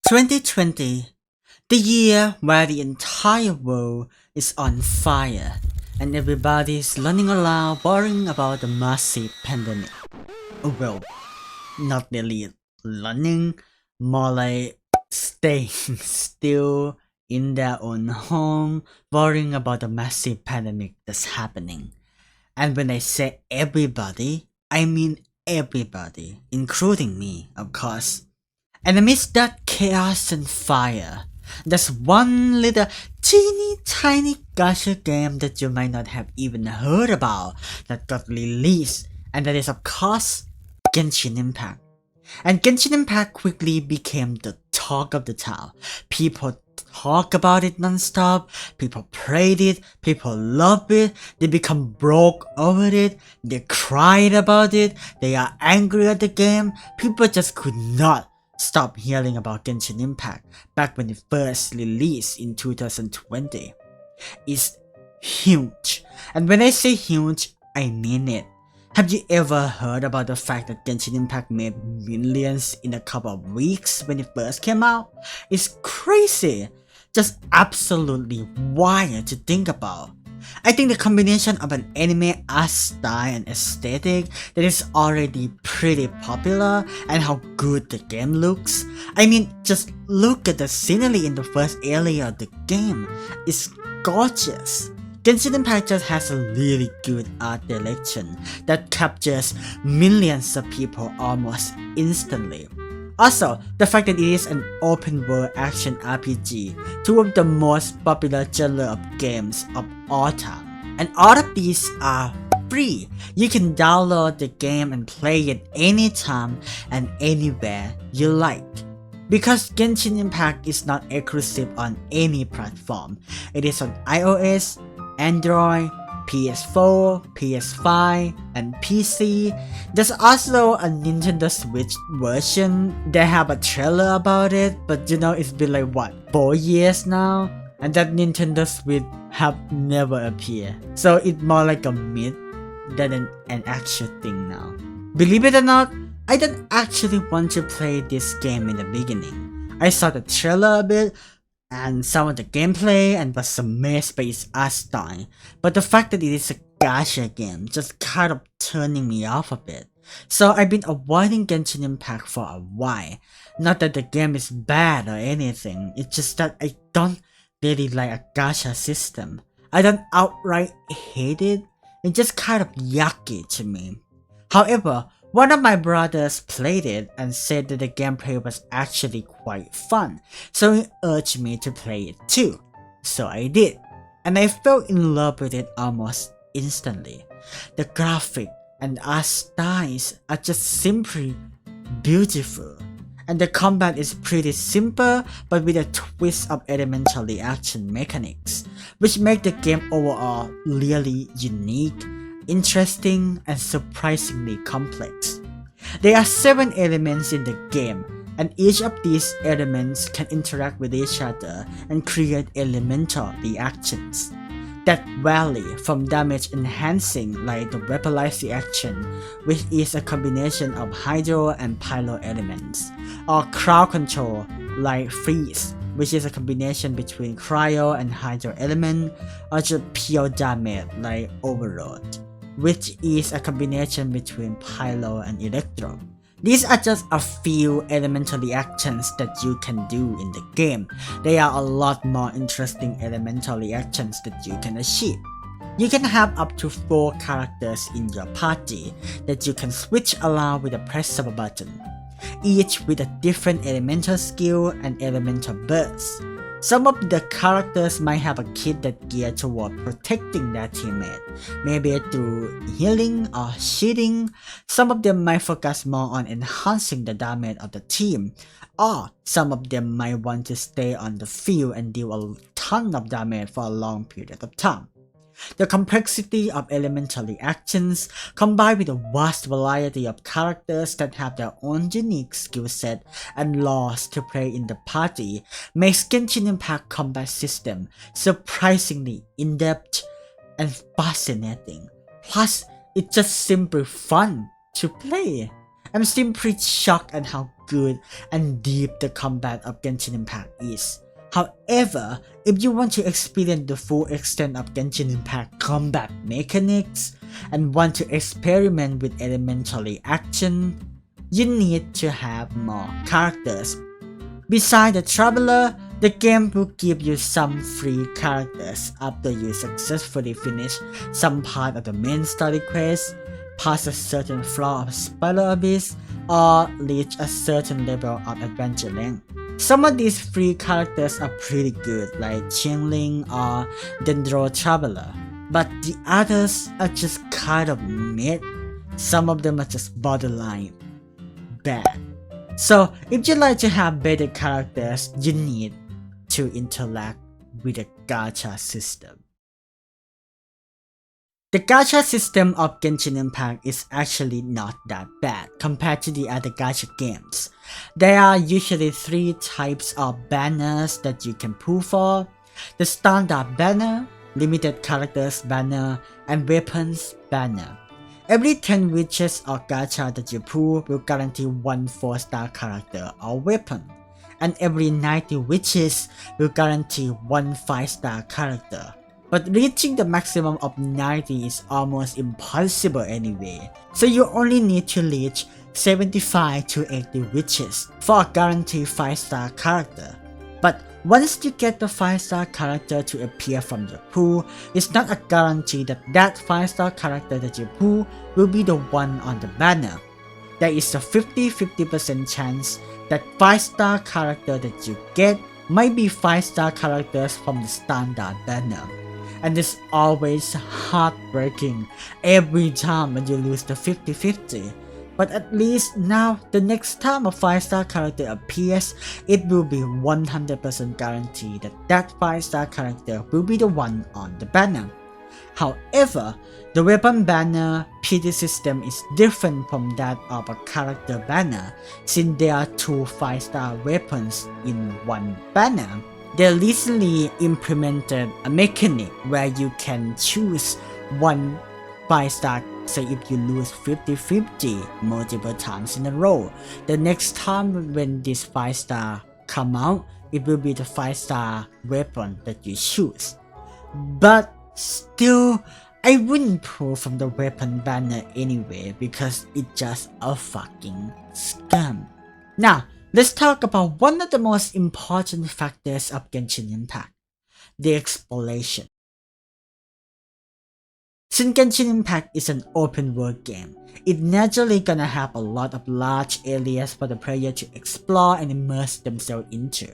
2020, the year where the entire world is on fire and everybody's running around worrying about the massive pandemic. Well, not really running, more like staying still in their own home, worrying about the massive pandemic that's happening. And when I say everybody, I mean everybody, including me, of course. And amidst that chaos and fire, there's one little teeny tiny gacha game that you might not have even heard about that got released, and that is of course Genshin Impact. And Genshin Impact quickly became the talk of the town. People talk about it non-stop, people played it, people love it, they become broke over it, they cried about it, they are angry at the game, people just could not stop hearing about Genshin Impact back when it first released in 2020. It's huge, and when I say huge, I mean it. Have you ever heard about the fact that Genshin Impact made millions in a couple of weeks when it first came out? It's crazy! Just absolutely wild to think about. I think the combination of an anime art style and aesthetic that is already pretty popular and how good the game looks. I mean, just look at the scenery in the first area of the game. It's gorgeous. Genshin Impact just has a really good art direction that captures millions of people almost instantly. Also, the fact that it is an open world action RPG, two of the most popular genre of games of all time. And all of these are free. You can download the game and play it anytime and anywhere you like. Because Genshin Impact is not exclusive on any platform, it is on iOS, Android, PS4, PS5, and PC. There's also a Nintendo Switch version. They have a trailer about it, but you know it's been like what, 4 years now? And that Nintendo Switch have never appeared. So it's more like a myth than an actual thing now. Believe it or not, I didn't actually want to play this game in the beginning. I saw the trailer a bit, and some of the gameplay and was amazed by its art style, but the fact that it is a gacha game just kind of turning me off a bit. So I've been avoiding Genshin Impact for a while. Not that the game is bad or anything, it's just that I don't really like a gacha system. I don't outright hate it, it's just kind of yucky to me. However, one of my brothers played it and said that the gameplay was actually quite fun, so he urged me to play it too. So I did, and I fell in love with it almost instantly. The graphic and art styles are just simply beautiful, and the combat is pretty simple but with a twist of elemental reaction mechanics, which make the game overall really unique, interesting, and surprisingly complex. There are 7 elements in the game, and each of these elements can interact with each other and create elemental reactions that vary from damage enhancing like the weaponized reaction, which is a combination of hydro and pyro elements, or crowd control like freeze, which is a combination between cryo and hydro element, or just pure damage like overload, which is a combination between pyro and electro. These are just a few elemental reactions that you can do in the game. There are a lot more interesting elemental reactions that you can achieve. You can have up to 4 characters in your party that you can switch around with the press of a button, each with a different elemental skill and elemental burst. Some of the characters might have a kit that geared toward protecting their teammate, maybe through healing or shielding. Some of them might focus more on enhancing the damage of the team, or some of them might want to stay on the field and deal a ton of damage for a long period of time. The complexity of elemental reactions, combined with a vast variety of characters that have their own unique skill set and laws to play in the party, makes Genshin Impact combat system surprisingly in-depth and fascinating. Plus, it's just simply fun to play. I'm simply shocked at how good and deep the combat of Genshin Impact is. However, if you want to experience the full extent of Genshin Impact combat mechanics and want to experiment with elementary action, you need to have more characters. Besides the Traveler, the game will give you some free characters after you successfully finish some part of the main story quest, pass a certain floor of Spiral Abyss, or reach a certain level of adventure length. Some of these free characters are pretty good, like Qianling or Dendro Traveler, but the others are just kind of mid. Some of them are just borderline bad. So if you like to have better characters, you need to interact with the Gacha system. The Gacha system of Genshin Impact is actually not that bad compared to the other Gacha games. There are usually 3 types of banners that you can pull for: the standard banner, limited characters banner, and weapons banner. Every 10 witches or gacha that you pull will guarantee 1 4-star character or weapon, and every 90 witches will guarantee 1 5-star character. But reaching the maximum of 90 is almost impossible anyway, so you only need to reach 75 to 80 witches for a guaranteed 5-star character. But once you get the 5-star character to appear from your pool, it's not a guarantee that that 5-star character that you pull will be the one on the banner. There is a 50-50% chance that 5-star character that you get might be 5-star characters from the standard banner. And it's always heartbreaking every time when you lose the 50-50. But at least now, the next time a 5-star character appears, it will be 100% guaranteed that that 5-star character will be the one on the banner. However, the weapon banner PD system is different from that of a character banner, since there are 2 5-star weapons in one banner. They recently implemented a mechanic where you can choose one 5-star. So if you lose 50-50 multiple times in a row, the next time when this 5-star come out, it will be the 5-star weapon that you choose. But still, I wouldn't pull from the weapon banner anyway because it's just a fucking scam. Now, let's talk about one of the most important factors of Genshin Impact: the exploration. Since Genshin Impact is an open world game, it's naturally gonna have a lot of large areas for the player to explore and immerse themselves into.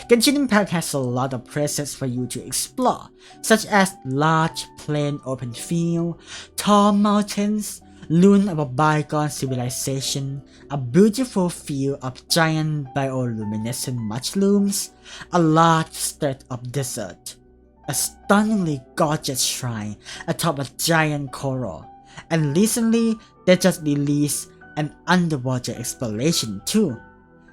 Genshin Impact has a lot of places for you to explore, such as large plain open field, tall mountains, ruin of a bygone civilization, a beautiful field of giant bioluminescent mushrooms, a large stretch of desert, a stunningly gorgeous shrine atop a giant coral, and recently they just released an underwater exploration too.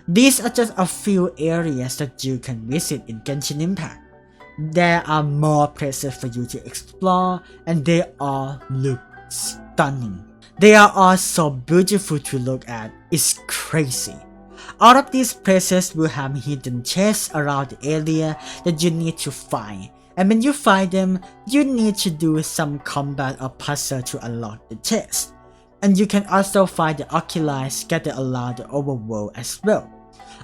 These are just a few areas that you can visit in Genshin Impact. There are more places for you to explore, and they all look stunning. They are all so beautiful to look at, it's crazy. All of these places will have hidden chests around the area that you need to find, and when you find them, you need to do some combat or puzzle to unlock the chest. And you can also find the oculi scattered around the overworld as well.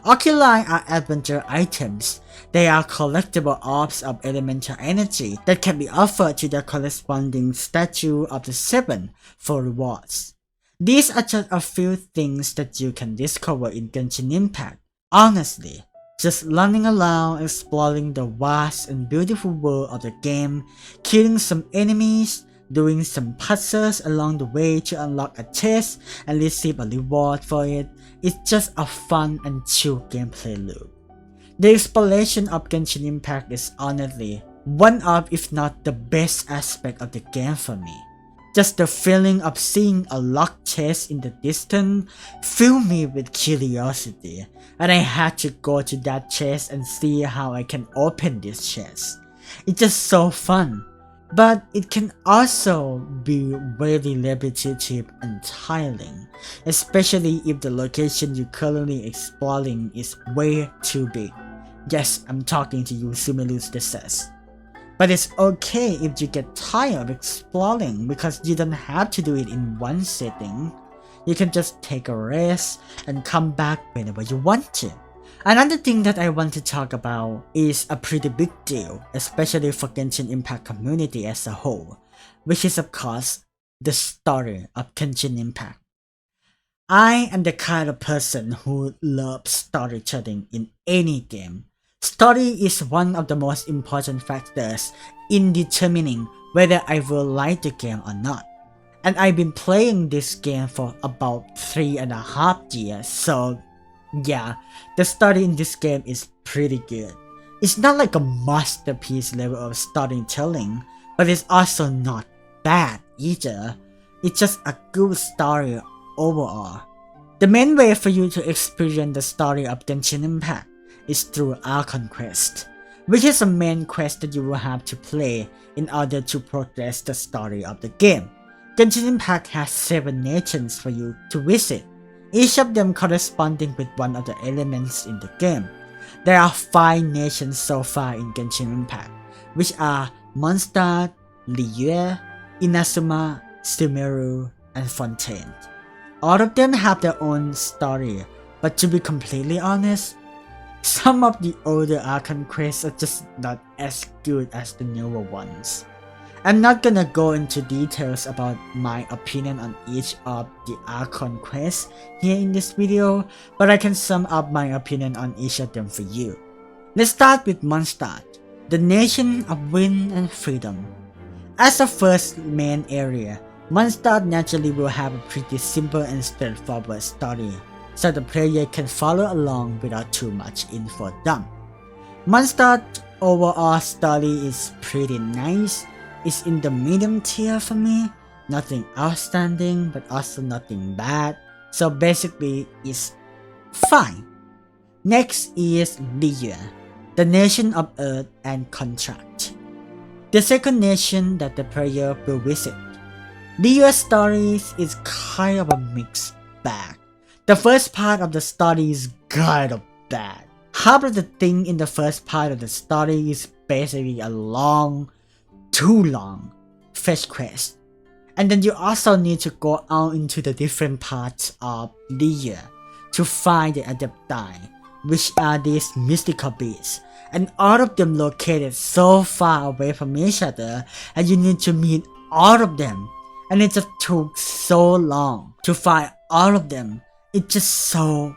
Oculi are adventure items. They are collectible orbs of elemental energy that can be offered to the corresponding statue of the 7 for rewards. These are just a few things that you can discover in Genshin Impact. Honestly, just running around exploring the vast and beautiful world of the game, killing some enemies, doing some puzzles along the way to unlock a chest and receive a reward for it, is just a fun and chill gameplay loop. The exploration of Genshin Impact is honestly one of, if not the best aspect of the game for me. Just the feeling of seeing a locked chest in the distance filled me with curiosity, and I had to go to that chest and see how I can open this chest. It's just so fun. but it can also be very repetitive and tiring, especially if the location you're currently exploring is way too big. Yes, I'm talking to you, Sumeru's Distress. But it's okay if you get tired of exploring because you don't have to do it in one sitting. You can just take a rest and come back whenever you want to. Another thing that I want to talk about is a pretty big deal, especially for Genshin Impact community as a whole, which is of course the story of Genshin Impact. I am the kind of person who loves storytelling in any game. Story is one of the most important factors in determining whether I will like the game or not. And I've been playing this game for about 3.5 years, so yeah, the story in this game is pretty good. It's not like a masterpiece level of storytelling, but it's also not bad either. It's just a good story overall. The main way for you to experience the story of Genshin Impact is through Archon Quest, which is a main quest that you will have to play in order to progress the story of the game. Genshin Impact has 7 nations for you to visit, each of them corresponding with one of the elements in the game. There are 5 nations so far in Genshin Impact, which are Mondstadt, Liyue, Inazuma, Sumeru, and Fontaine. All of them have their own story, but to be completely honest, some of the older Archon quests are just not as good as the newer ones. I'm not gonna go into details about my opinion on each of the Archon quests here in this video, but I can sum up my opinion on each of them for you. Let's start with Mondstadt, the nation of wind and freedom. As the first main area, Mondstadt naturally will have a pretty simple and straightforward story, so the player can follow along without too much info dump. Mondstadt's overall story is pretty nice. It's in the medium tier for me, nothing outstanding but also nothing bad, so basically it's fine. Next is Liyue, the nation of earth and contract. The second nation that the player will visit. Liyue's story is kind of a mixed bag. The first part of the story is kind of bad. Half of the thing in the first part of the story is basically a too long fetch quest, and then you also need to go out into the different parts of Liyue to find the Adepti, which are these mystical beasts, and all of them located so far away from each other, and you need to meet all of them, and it just took so long to find all of them. It's just so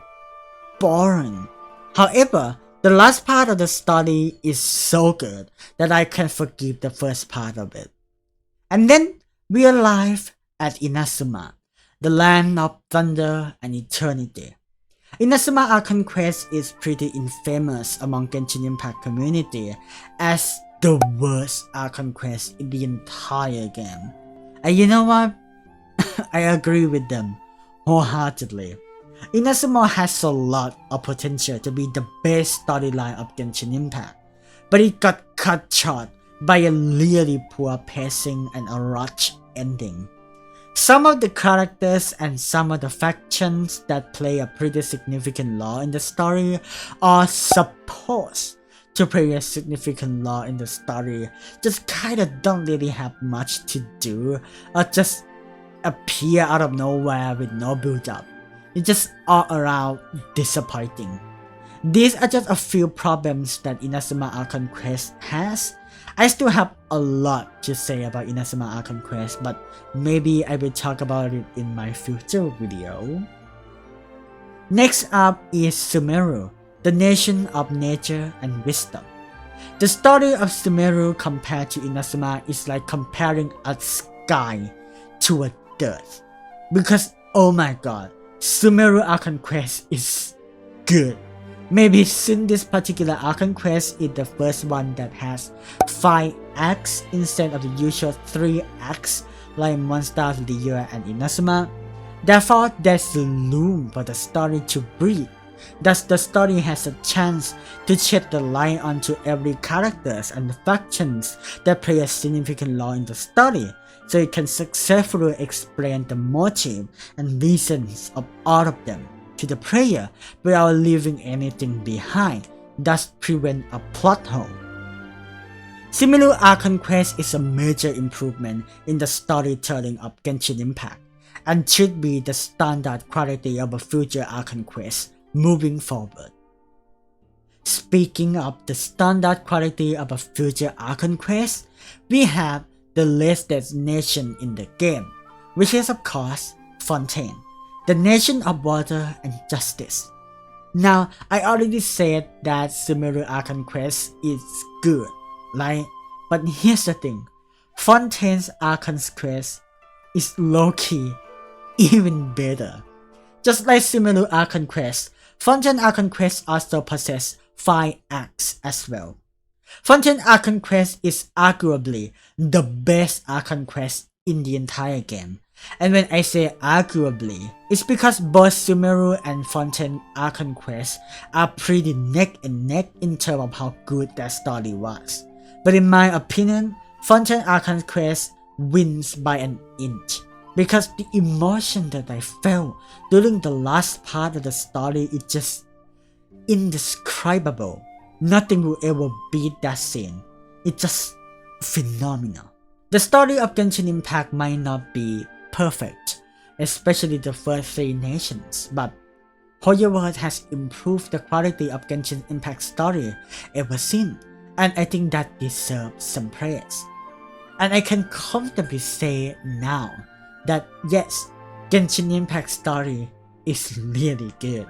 boring. However, the last part of the story is so good that I can forgive the first part of it. And then we arrive at Inazuma, the land of thunder and eternity. Inazuma Archon Quest is pretty infamous among Genshin Impact community as the worst Archon Quest in the entire game. And you know what? I agree with them wholeheartedly. Inazuma has a lot of potential to be the best storyline of Genshin Impact, but it got cut short by a really poor pacing and a rushed ending. Some of the characters and some of the factions that play a pretty significant role in the story are supposed to play a significant role in the story, just kinda don't really have much to do or just appear out of nowhere with no build up. It's just all around disappointing. These are just a few problems that Inazuma Archon Quest has. I still have a lot to say about Inazuma Archon Quest, but maybe I will talk about it in my future video. Next up is Sumeru, the nation of nature and wisdom. The story of Sumeru compared to Inazuma is like comparing a sky to a dirt. Because oh my god, Sumeru Archon Quest is good. Maybe since this particular Archon Quest is the first one that has 5 acts instead of the usual 3 acts like Mondstadt, Liyue, and Inazuma. Therefore, there's room for the story to breathe Thus, the story has a chance to shed the light onto every characters and factions that play a significant role in the story, so it can successfully explain the motive and reasons of all of them to the player without leaving anything behind, thus prevent a plot hole. Similar Archon Quest is a major improvement in the storytelling of Genshin Impact, and should be the standard quality of a future Archon Quest moving forward. Speaking of the standard quality of a future Archon Quest, we have the last destination in the game, which is of course Fontaine, the nation of water and justice. Now, I already said that Sumeru Archon Quest is good, right? But here's the thing, Fontaine's Archon Quest is low-key even better. Just like Sumeru Archon Quest, Fontaine Archon Quest also possesses 5 acts as well. Fontaine Archon Quest is arguably the best Archon Quest in the entire game. And when I say arguably, it's because both Sumeru and Fontaine Archon Quest are pretty neck and neck in terms of how good that story was. But in my opinion, Fontaine Archon Quest wins by an inch, because the emotion that I felt during the last part of the story is just indescribable. Nothing will ever beat that scene. It's just phenomenal. The story of Genshin Impact might not be perfect, especially the first 3 nations, but Hoyoverse has improved the quality of Genshin Impact's story ever since, and I think that deserves some praise. And I can comfortably say now that yes, Genshin Impact story is really good.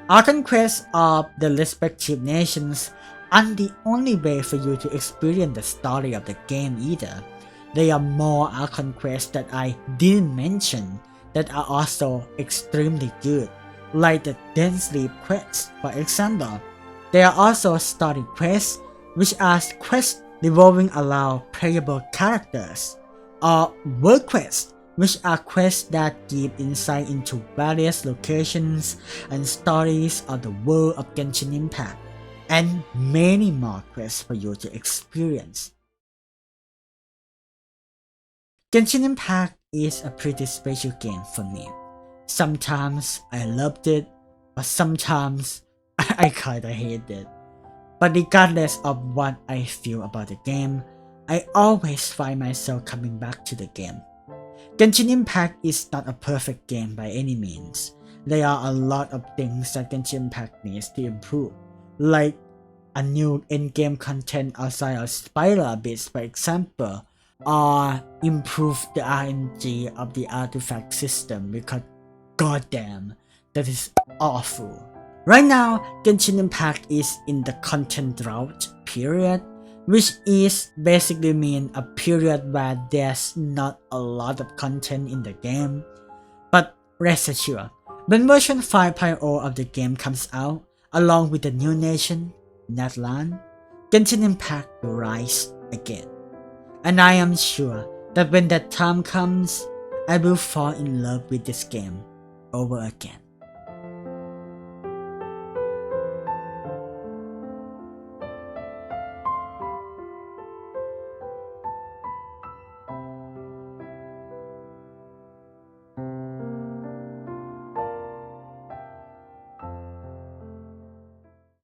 Archon quests of the respective nations aren't the only way for you to experience the story of the game either. There are more Archon quests that I didn't mention that are also extremely good, like the Den Sleep quests for example. There are also story quests, which are quests revolving around playable characters, or world quests, which are quests that give insight into various locations and stories of the world of Genshin Impact, and many more quests for you to experience. Genshin Impact is a pretty special game for me. Sometimes I loved it, but sometimes I kinda hate it. But regardless of what I feel about the game, I always find myself coming back to the game. Genshin Impact is not a perfect game by any means. There are a lot of things that Genshin Impact needs to improve, like a new endgame content outside of Spiral Abyss for example, or improve the RNG of the artifact system, because goddamn, that is awful. Right now, Genshin Impact is in the content drought period, which is basically mean a period where there's not a lot of content in the game. But rest assured, when version 5.0 of the game comes out, along with the new nation, Natlan, Genshin Impact will rise again. And I am sure that when that time comes, I will fall in love with this game over again.